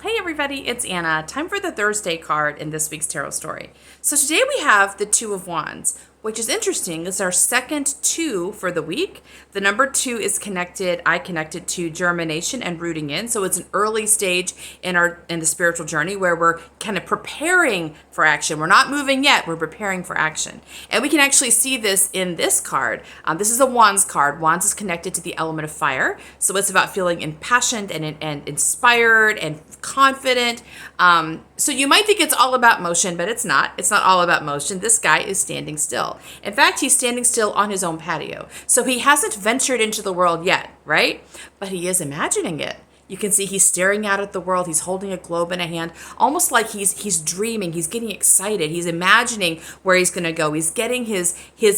Hey everybody, it's Anna. Time for the Thursday card in this week's tarot story. So today we have the Two of Wands, which is interesting. It's our second two for the week. The number two is I connected to germination and rooting in. So it's an early stage in the spiritual journey where we're kind of preparing for action. We're not moving yet, we're preparing for action. And we can actually see this in this card. This is a Wands card. Wands is connected to the element of fire. So it's about feeling impassioned and inspired and confident. So you might think it's all about motion, but it's not. It's not all about motion. This guy is standing still. In fact, he's standing still on his own patio. So he hasn't ventured into the world yet, right? But he is imagining it. You can see he's staring out at the world. He's holding a globe in a hand, almost like he's dreaming. He's getting excited. He's imagining where he's going to go. He's getting his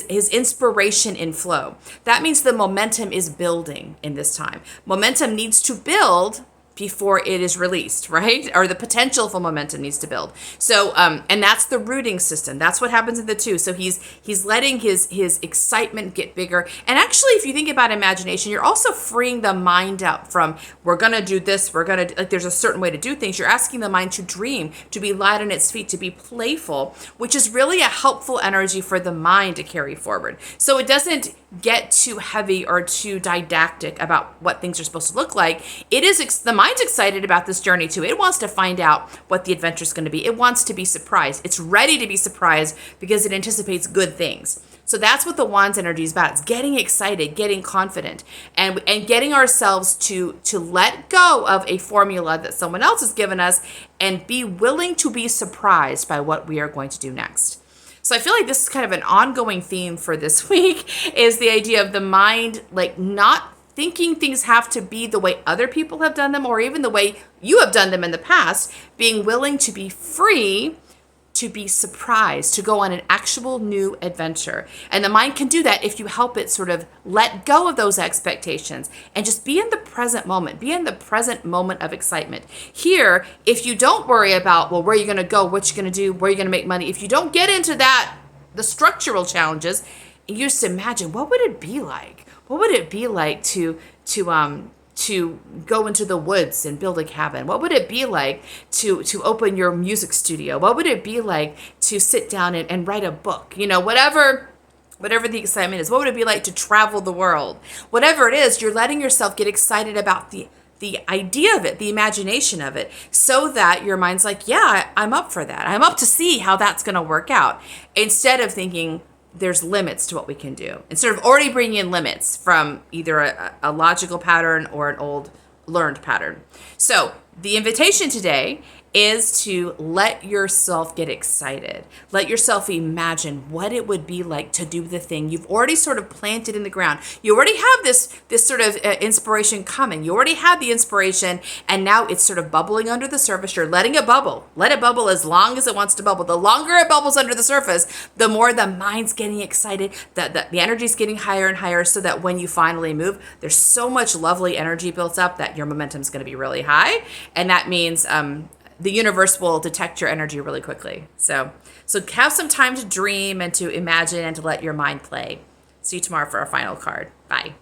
inspiration in flow. That means the momentum is building in this time. Momentum needs to build before it is released, right? Or the potential for momentum needs to build. So, and that's the rooting system. That's what happens in the two. So he's letting his excitement get bigger. And actually, if you think about imagination, you're also freeing the mind up from, we're going to do this, there's a certain way to do things. You're asking the mind to dream, to be light on its feet, to be playful, which is really a helpful energy for the mind to carry forward. So it doesn't get too heavy or too didactic about what things are supposed to look like. It is, the mind's excited about this journey too. It wants to find out what the adventure is going to be. It wants to be surprised. It's ready to be surprised because it anticipates good things. So that's what the Wands energy is about. It's getting excited, getting confident, and getting ourselves to let go of a formula that someone else has given us and be willing to be surprised by what we are going to do next. So I feel like this is kind of an ongoing theme for this week, is the idea of the mind, like, not thinking things have to be the way other people have done them or even the way you have done them in the past, being willing to be free, to be surprised, to go on an actual new adventure. And the mind can do that if you help it sort of let go of those expectations and just be in the present moment, be in the present moment of excitement. Here, if you don't worry about, well, where are you going to go, what you're going to do, where you're going to make money, if you don't get into that, the structural challenges, you just imagine, what would it be like? What would it be like to go into the woods and build a cabin? What would it be like to open your music studio? What would it be like to sit down and write a book? You know, whatever the excitement is. What would it be like to travel the world? Whatever it is, you're letting yourself get excited about the idea of it, the imagination of it, so that your mind's like, yeah, I'm up for that. I'm up to see how that's going to work out. Instead of thinking, there's limits to what we can do. Instead of already bringing in limits from either a logical pattern or an old learned pattern. So the invitation today is to let yourself get excited. Let yourself imagine what it would be like to do the thing you've already sort of planted in the ground. You already have this sort of inspiration coming. You already have the inspiration, and now it's sort of bubbling under the surface. You're letting it bubble. Let it bubble as long as it wants to bubble. The longer it bubbles under the surface, the more the mind's getting excited, the energy's getting higher and higher, so that when you finally move, there's so much lovely energy built up that your momentum's going to be really high. And that means the universe will detect your energy really quickly. So have some time to dream and to imagine and to let your mind play. See you tomorrow for our final card. Bye.